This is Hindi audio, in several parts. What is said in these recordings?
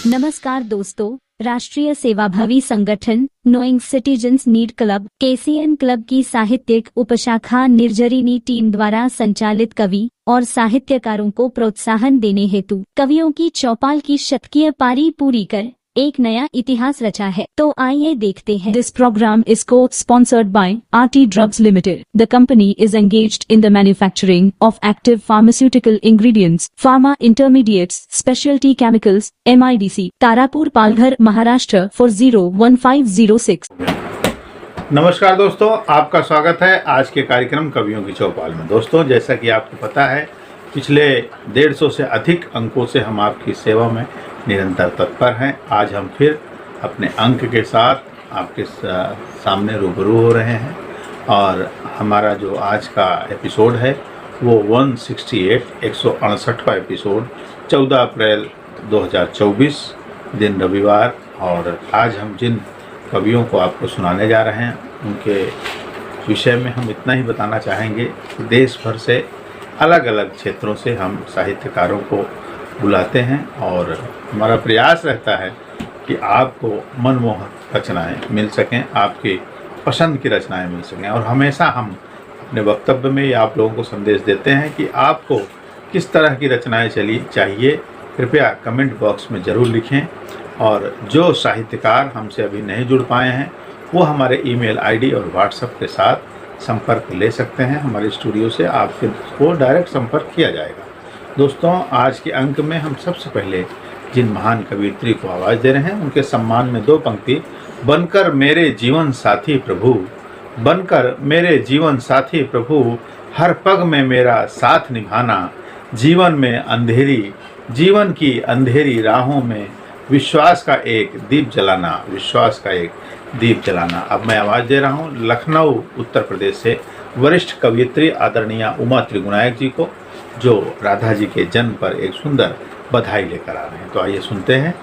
नमस्कार दोस्तों, राष्ट्रीय सेवाभावी संगठन knowing citizens need club KCN club की साहित्यिक उपशाखा निर्जरिनी टीम द्वारा संचालित कवि और साहित्यकारों को प्रोत्साहन देने हेतु कवियों की चौपाल की शतकीय पारी पूरी कर एक नया इतिहास रचा है। तो आइए देखते हैं। This program is co-sponsored by RT Drugs Limited. The company is engaged in the manufacturing of active pharmaceutical ingredients, pharma intermediates, specialty chemicals, MIDC, Tarapur, Palghar, Maharashtra 401506. नमस्कार दोस्तों, आपका स्वागत है आज के कार्यक्रम कवियों की चौपाल में। दोस्तों, जैसा कि आपको पता है, पिछले 150 से अधिक अंकों से हम आपकी सेवा में निरंतर तत्पर हैं। आज हम फिर अपने अंक के साथ आपके सामने रूबरू हो रहे हैं और हमारा जो आज का एपिसोड है वो 168 एपिसोड 14 अप्रैल 2024 दिन रविवार। और आज हम जिन कवियों को आपको सुनाने जा रहे हैं उनके विषय में हम इतना ही बताना चाहेंगे कि देश भर से अलग अलग क्षेत्रों से हम साहित्यकारों को बुलाते हैं और हमारा प्रयास रहता है कि आपको मनमोहक रचनाएं मिल सकें, आपकी पसंद की रचनाएं मिल सकें। और हमेशा हम अपने वक्तव्य में आप लोगों को संदेश देते हैं कि आपको किस तरह की रचनाएं चाहिए, कृपया कमेंट बॉक्स में ज़रूर लिखें। और जो साहित्यकार हमसे अभी नहीं जुड़ पाए हैं वो हमारे ईमेल आईडी और व्हाट्सएप के साथ संपर्क ले सकते हैं। हमारे स्टूडियो से आपको डायरेक्ट संपर्क किया जाएगा। दोस्तों, आज के अंक में हम सबसे पहले जिन महान कवियत्री को आवाज़ दे रहे हैं उनके सम्मान में 2 पंक्ति। बनकर मेरे जीवन साथी प्रभु, बनकर मेरे जीवन साथी प्रभु, हर पग में मेरा साथ निभाना, जीवन की अंधेरी राहों में विश्वास का एक दीप जलाना। अब मैं आवाज़ दे रहा हूँ लखनऊ उत्तर प्रदेश से वरिष्ठ कवियत्री आदरणीय उमा त्रिगुणायक जी को, जो राधा जी के जन्म पर एक सुंदर बधाई लेकर आ रहे हैं। तो आइए सुनते हैं।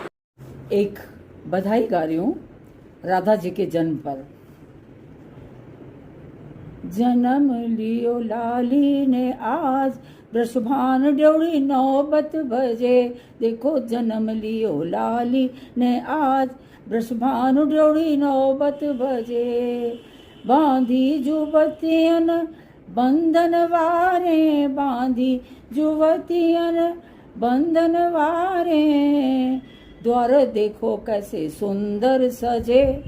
एक बधाई गा रही हूँ राधा जी के जन्म पर। जन्म लियो लाली ने आज, वृषभान ड्योढ़ी 9 बजे। देखो जन्म लियो लाली ने आज, वृषभान ड्योढ़ी 9 बजे। बांधी जुवतियन बंधन वारे, बांधी जुवतियन बंधन वारे। द्वार देखो कैसे सुंदर सजे,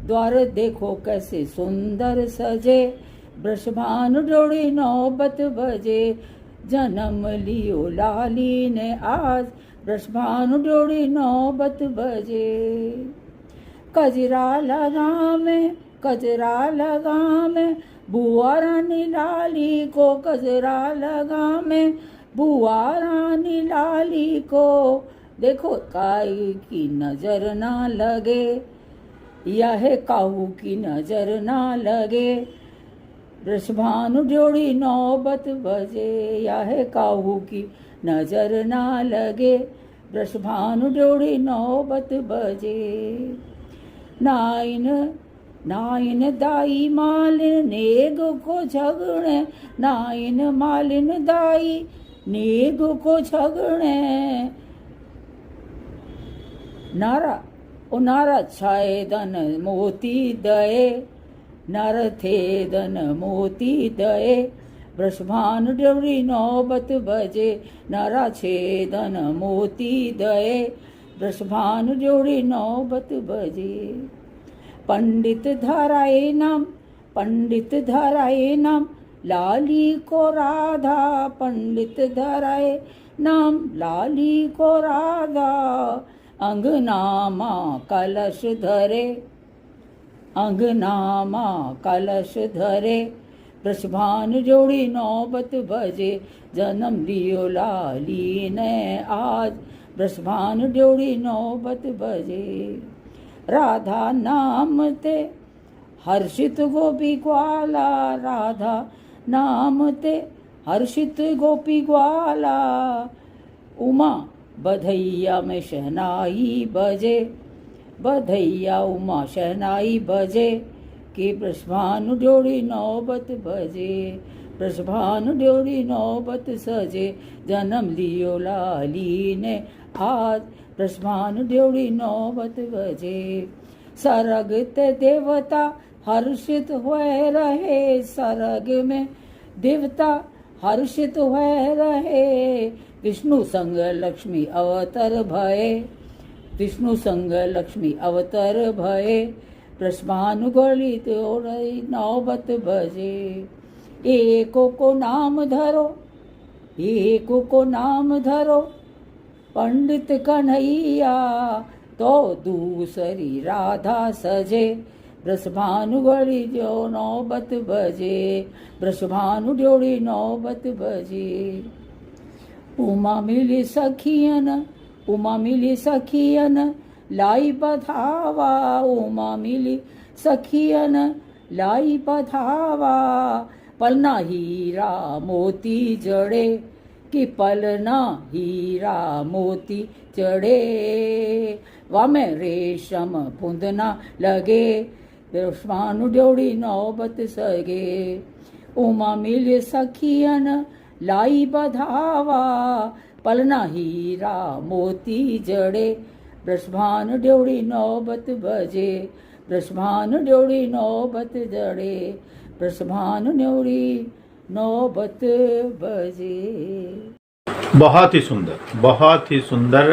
द्वार देखो कैसे सुंदर सजे। वृषभान ड्योढ़ी 9 बजे। जन्म लियो लाली ने आज, वृषभान ड्योढ़ी 9 बजे। कजरा लगा में बुआ रानी लाली को, कजरा लगा में बुआ रानी लाली को। देखो काई की नजर ना लगे, यह काहू की नजर ना लगे। वृषभानु ड्योढ़ी 9 बजे, यह काहू की नजर ना लगे। वृषभानु ड्योढ़ी 9 बजे। नाइन दाई मालिन नेग को झगड़े, नाइन मालिन दाई नेग को झगड़े। नारा छाए दन मोती दए, नर थे दन मोती दए। वृषभान ड्योढ़ी 9 बजे, नरा छेदन मोती दए। वृषभान ड्योढ़ी 9 बजे। पंडित धराए नाम लाली को राधा, पंडित धराए नाम लाली को राधा। अंगनामा कलश धरे, अंगनामा कलश धरे। वृषभान ड्योढ़ी 9 बजे। जन्म लियो लाली ने आज, वृषभान ड्योढ़ी 9 बजे। राधा नाम ते हर्षित गोपी ग्वाला, राधा नाम ते हर्षित गोपी ग्वाला। उमा बधैया में शहनाई बजे, बधैया उमा शहनाई बजे। कि ब्रष्भानु ड्योढ़ी नौबत भजे, ब्रष्भानु ड्योढ़ी नौबत सजे, जन्म लियो लाली ने आज, ब्रष्भानु ड्योढ़ी नौबत भजे। सरग ते देवता हर्षित हुए रहे, सरग में देवता हर्षित हुए रहे, विष्णु संग लक्ष्मी अवतर भये, विष्णु संग लक्ष्मी अवतर भये, ब्रष्भानु गलित नौबत भजे। एको को नाम धरो, एको को नाम धरो, पंडित कन्हैया, तो दूसरी राधा सजे, ब्रष्भानु गली जो नौबत भजे, ब्रष्भानु ड्योढ़ी नौबत भजे। उमा मिली सखियन, उमा मिली सखियन, लाई बधावा, उमा मिली सखियन, लाई बधावा, पलना हीरा मोती जड़े, कि पलना हीरा मोती चढ़े, वामे रेशम फुंदना लगे, ब्रष्भानु ड्योढ़ी नौबत सगे। उमा मिल सखियन लाई बधावा, पलना हीरा मोती जड़े, ब्रष्भानु ड्योढ़ी नौबत भजे, ब्रष्भानु ड्योढ़ी नौबत जड़े, ब्रष्भानु ड्योढ़ी नौबत भजे। बहुत ही सुंदर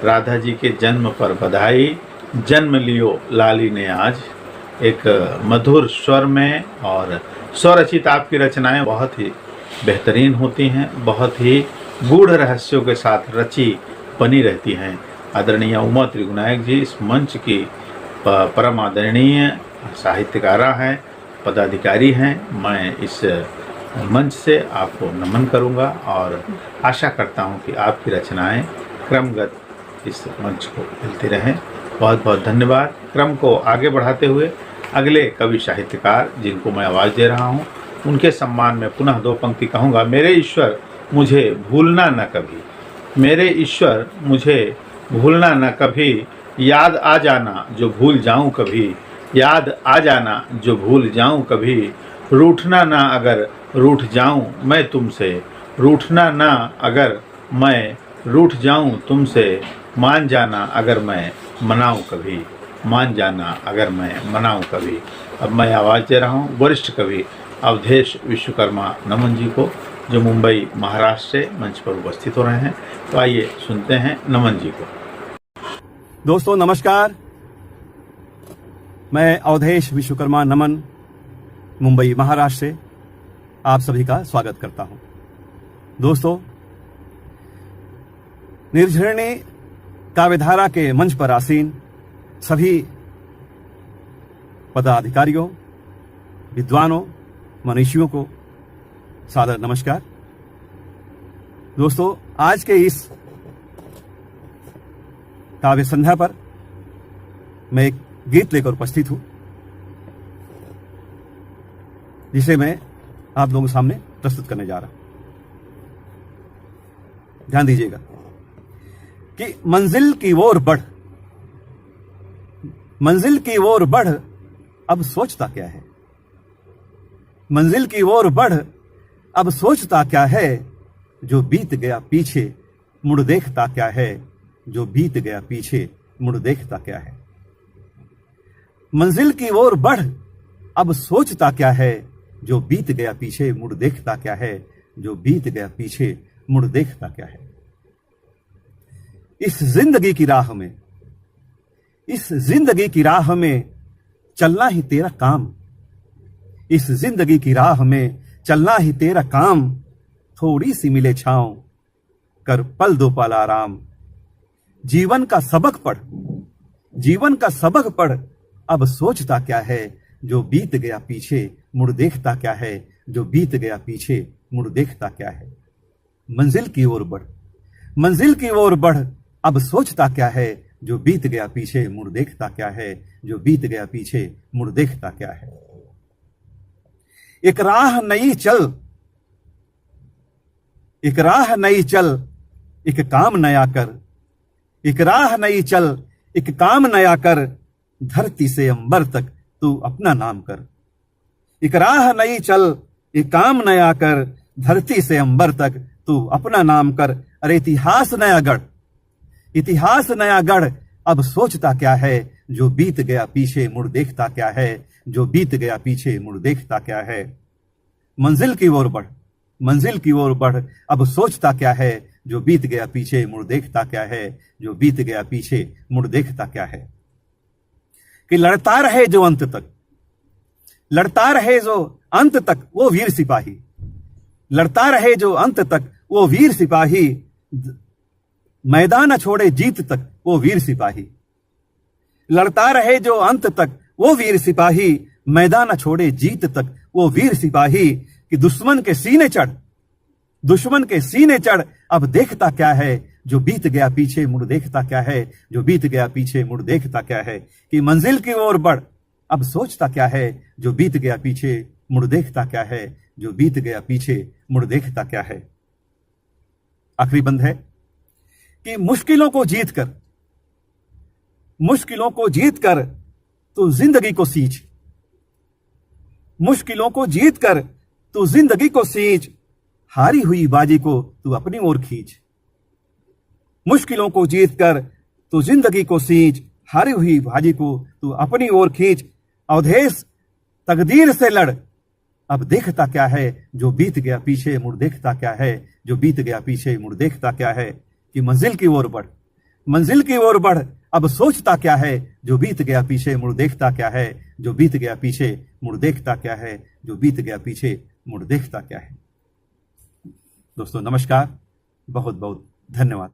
राधा जी के जन्म पर बधाई, जन्म लियो लाली ने आज। एक मधुर स्वर में, और स्वरचित आपकी रचनाएं बहुत ही बेहतरीन होती हैं, बहुत ही गूढ़ रहस्यों के साथ रची बनी रहती हैं। आदरणीय उमा त्रिगुनायक जी इस मंच की परम आदरणीय साहित्यकारा हैं, पदाधिकारी हैं। मैं इस मंच से आपको नमन करूंगा और आशा करता हूं कि आपकी रचनाएं क्रमगत इस मंच को मिलती रहें। बहुत बहुत धन्यवाद। क्रम को आगे बढ़ाते हुए अगले कवि साहित्यकार जिनको मैं आवाज़ दे रहा हूं, उनके सम्मान में पुनः दो पंक्ति कहूँगा। मेरे ईश्वर मुझे भूलना न कभी, मेरे ईश्वर मुझे भूलना न कभी, याद आ जाना जो भूल जाऊं कभी, याद आ जाना जो भूल जाऊं कभी, रूठना ना अगर रूठ जाऊं मैं तुमसे, रूठना ना अगर मैं रूठ जाऊं तुमसे, मान जाना अगर मैं मनाऊं कभी, मान जाना अगर मैं मनाऊं कभी। अब मैं आवाज़ दे रहा हूं वरिष्ठ कवि अवधेश विश्वकर्मा नमन जी को, जो मुंबई महाराष्ट्र से मंच पर उपस्थित हो रहे हैं। तो आइए सुनते हैं नमन जी को। दोस्तों नमस्कार, मैं अवधेश विश्वकर्मा नमन मुंबई महाराष्ट्र से आप सभी का स्वागत करता हूं। दोस्तों, निर्झरणी काव्यधारा के मंच पर आसीन सभी पदाधिकारियों, विद्वानों, मनीषियों को सादर नमस्कार। दोस्तों, आज के इस काव्य संध्या पर मैं एक गीत लेकर उपस्थित हूं, जिसे मैं आप लोगों के सामने प्रस्तुत करने जा रहा हूं। ध्यान दीजिएगा कि मंजिल की ओर बढ़, मंजिल की ओर बढ़, अब सोचता क्या है, मंजिल की ओर बढ़, अब सोचता क्या है, जो बीत गया पीछे मुड़ देखता क्या है, जो बीत गया पीछे मुड़ देखता क्या है। मंजिल की ओर बढ़, अब सोचता क्या है, जो बीत गया पीछे मुड़ देखता क्या है, जो बीत गया पीछे मुड़ देखता क्या है। इस जिंदगी की राह में, इस जिंदगी की राह में चलना ही तेरा काम, इस जिंदगी की राह में चलना ही तेरा काम, थोड़ी सी मिले छांव कर पल दो पल आराम। जीवन का सबक पढ़, जीवन का सबक पढ़, अब सोचता क्या है, जो बीत गया पीछे मुड़ देखता क्या है, जो बीत गया पीछे मुड़ देखता क्या है। मंजिल की ओर बढ़, मंजिल की ओर बढ़, अब सोचता क्या है, जो बीत गया पीछे मुड़ देखता क्या है, जो बीत गया पीछे मुड़ देखता क्या है। एक राह नई चल, एक राह नई चल, एक काम नया कर, एक राह नई चल, एक काम नया कर, धरती से अंबर तक तू अपना नाम कर। एक राह नई चल, एक काम नया कर, धरती से अंबर तक तू अपना नाम कर। अरे इतिहास नया गढ़, इतिहास नया गढ़, अब सोचता क्या है, जो बीत गया पीछे मुड़ देखता क्या है, जो बीत गया पीछे मुड़ देखता क्या है। मंजिल की ओर बढ़, मंजिल की ओर बढ़, अब सोचता क्या है, जो बीत गया पीछे मुड़ देखता क्या है, जो बीत गया पीछे मुड़ देखता क्या है। कि लड़ता रहे जो अंत तक, लड़ता रहे जो अंत तक वो वीर सिपाही, लड़ता रहे जो अंत तक वो वीर सिपाही, मैदान छोड़े जीत तक वो वीर सिपाही। लड़ता रहे जो अंत तक वो वीर सिपाही, मैदान छोड़े जीत तक वो वीर सिपाही। कि दुश्मन के सीने चढ़, दुश्मन के सीने चढ़, अब देखता क्या है, जो बीत गया पीछे मुड़ देखता क्या है, जो बीत गया पीछे मुड़ देखता क्या है। कि मंजिल की ओर बढ़, अब सोचता क्या है, जो बीत गया पीछे मुड़ देखता क्या है, जो बीत गया पीछे मुड़ देखता क्या है। आखिरी बंद है कि मुश्किलों को जीत कर, मुश्किलों को जीत कर तू जिंदगी को सींच, मुश्किलों को जीत कर तू जिंदगी को सींच, हारी हुई बाजी को तू अपनी ओर खींच। मुश्किलों को जीत कर तू जिंदगी को सींच, हारी हुई बाजी को तू अपनी ओर खींच। अवधेश तकदीर से लड़, अब देखता क्या है, जो बीत गया पीछे मुड़ देखता क्या है, जो बीत गया पीछे मुड़ देखता क्या है। कि मंजिल की ओर बढ़, मंजिल की ओर बढ़, अब सोचता क्या है, जो बीत गया पीछे मुड़ देखता क्या है, जो बीत गया पीछे मुड़ देखता क्या है, जो बीत गया पीछे मुड़ देखता क्या है। दोस्तों नमस्कार, बहुत बहुत धन्यवाद।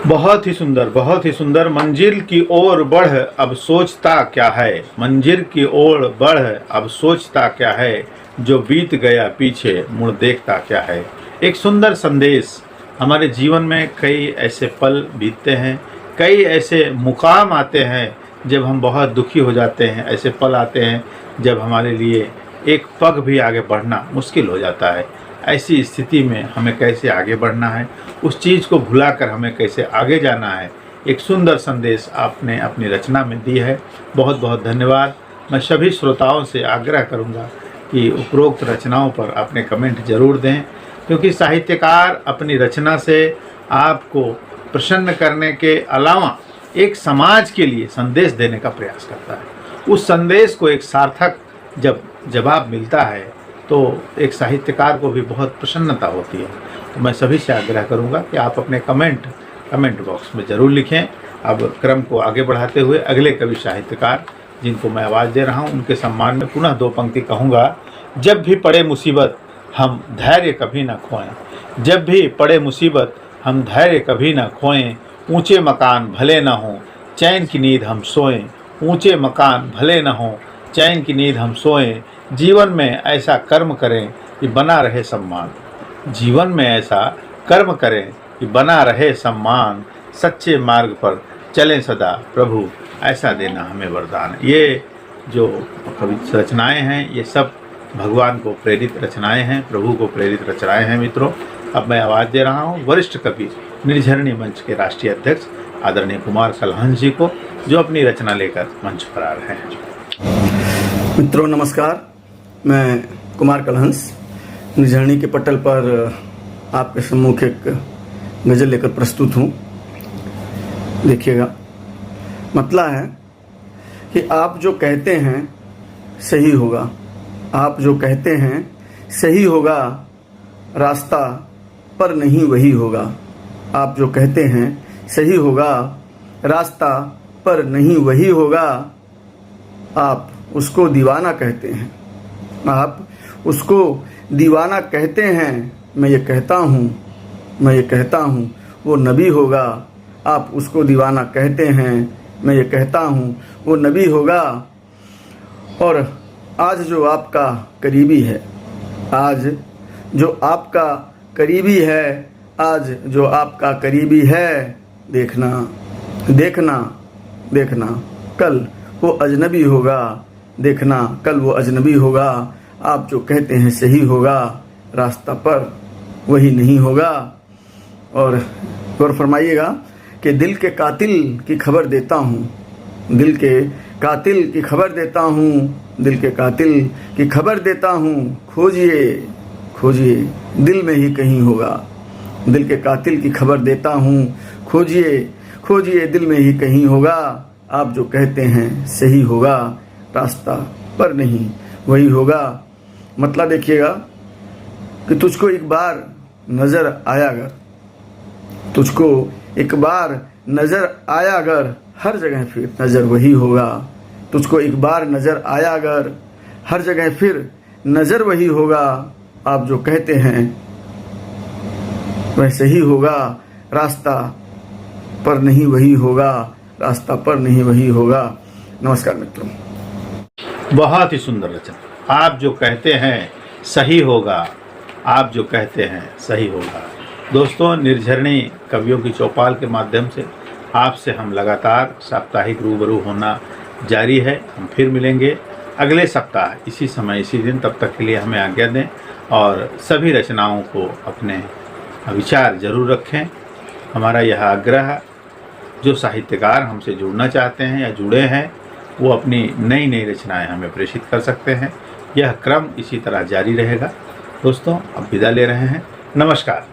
बहुत ही सुंदर, बहुत ही सुंदर। मंजिल की ओर बढ़, अब सोचता क्या है, मंजिल की ओर बढ़, अब सोचता क्या है, जो बीत गया पीछे मुड़ देखता क्या है। एक सुंदर संदेश। हमारे जीवन में कई ऐसे पल बीतते हैं, कई ऐसे मुकाम आते हैं जब हम बहुत दुखी हो जाते हैं। ऐसे पल आते हैं जब हमारे लिए एक पग भी आगे बढ़ना मुश्किल हो जाता है। ऐसी स्थिति में हमें कैसे आगे बढ़ना है, उस चीज़ को भुलाकर हमें कैसे आगे जाना है, एक सुंदर संदेश आपने अपनी रचना में दी है। बहुत बहुत धन्यवाद। मैं सभी श्रोताओं से आग्रह करूंगा कि उपरोक्त रचनाओं पर अपने कमेंट जरूर दें, क्योंकि साहित्यकार अपनी रचना से आपको प्रसन्न करने के अलावा एक समाज के लिए संदेश देने का प्रयास करता है। उस संदेश को एक सार्थक जब जवाब मिलता है तो एक साहित्यकार को भी बहुत प्रसन्नता होती है। तो मैं सभी से आग्रह करूंगा कि आप अपने कमेंट बॉक्स में ज़रूर लिखें। अब क्रम को आगे बढ़ाते हुए अगले कवि साहित्यकार जिनको मैं आवाज़ दे रहा हूं, उनके सम्मान में पुनः दो पंक्ति कहूँगा। जब भी पड़े मुसीबत हम धैर्य कभी ना खोएं, जब भी पड़े मुसीबत हम धैर्य कभी ना खोएं। ऊंचे मकान भले न हों, चैन की नींद हम सोएं। ऊंचे मकान भले न हों, चैन की नींद हम सोएं। जीवन में ऐसा कर्म करें कि बना रहे सम्मान, जीवन में ऐसा कर्म करें कि बना रहे सम्मान। सच्चे मार्ग पर चलें सदा, प्रभु ऐसा देना हमें वरदान। ये जो कवि रचनाएँ हैं ये सब भगवान को प्रेरित रचनाएं हैं, प्रभु को प्रेरित रचनाएं हैं। मित्रों, अब मैं आवाज़ दे रहा हूं वरिष्ठ कवि निर्झरणी मंच के राष्ट्रीय अध्यक्ष आदरणीय कुमार कलहंस जी को, जो अपनी रचना लेकर मंच पर आ रहे हैं। मित्रों नमस्कार, मैं कुमार कलहंस निर्झरणी के पटल पर आपके सम्मुख एक गज़ल लेकर प्रस्तुत हूँ। देखिएगा, मतलब है कि आप जो कहते हैं सही होगा, आप जो कहते हैं सही होगा, रास्ता पर नहीं वही होगा। आप जो कहते हैं सही होगा, रास्ता पर नहीं वही होगा। आप उसको दीवाना कहते हैं, आप उसको दीवाना कहते हैं। मैं ये कहता हूँ, मैं ये कहता हूँ वो नबी होगा। आप उसको दीवाना कहते हैं, मैं ये कहता हूँ वो नबी होगा। और आज जो आपका करीबी है, आज जो आपका करीबी है, आज जो आपका करीबी है, देखना देखना देखना कल वो अजनबी होगा। देखना कल वो अजनबी होगा। आप जो कहते हैं सही होगा, रास्ता पर वही नहीं होगा। और गौर फरमाइएगा कि दिल के कातिल की खबर देता हूँ, दिल के कातिल की खबर देता हूँ, दिल के कातिल की खबर देता हूँ, खोजिए खोजिए दिल में ही कहीं होगा। दिल के कातिल की खबर देता हूँ, खोजिए खोजिए दिल में ही कहीं होगा। आप जो कहते हैं सही होगा, रास्ता पर नहीं वही होगा। मतलब देखिएगा कि तुझको एक बार नजर आया अगर, तुझको एक बार नजर आया अगर, हर जगह फिर नजर वही होगा। तुझको एक बार नजर आया अगर, हर जगह फिर नजर वही होगा। आप जो कहते हैं वैसे ही होगा, रास्ता पर नहीं वही होगा, रास्ता पर नहीं वही होगा। नमस्कार मित्रों। बहुत ही सुंदर रचना। आप जो कहते हैं सही होगा, आप जो कहते हैं सही होगा। दोस्तों, निर्झरणी कवियों की चौपाल के माध्यम से आपसे हम लगातार साप्ताहिक रूबरू होना जारी है। हम फिर मिलेंगे अगले सप्ताह इसी समय इसी दिन। तब तक के लिए हमें आज्ञा दें और सभी रचनाओं को अपने विचार जरूर रखें। हमारा यह आग्रह, जो साहित्यकार हमसे जुड़ना चाहते हैं या जुड़े हैं, वो अपनी नई नई रचनाएं हमें प्रेषित कर सकते हैं। यह क्रम इसी तरह जारी रहेगा। दोस्तों, अब विदा ले रहे हैं। नमस्कार।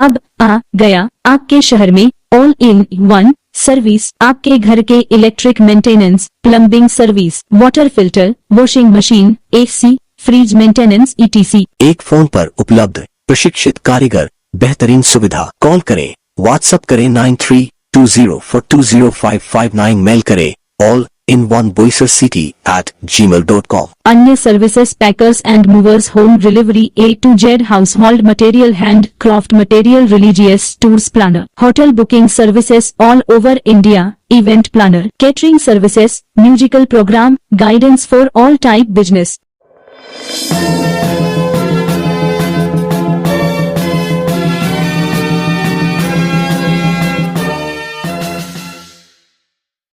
अब आ गया आपके शहर में ऑल इन वन सर्विस। आपके घर के electric maintenance, plumbing service, water filter, washing machine, AC, fridge maintenance ETC। एक फोन पर उपलब्ध प्रशिक्षित कारीगर, बेहतरीन सुविधा। कॉल करें, व्हाट्सएप करें 9320420559, मेल करें allinoneboisercity@gmail.com। अन्य services packers and movers, home delivery, A to Z household material, handcraft material, religious tours planner, hotel booking services all over India, event planner, catering services, musical program, guidance for all type business.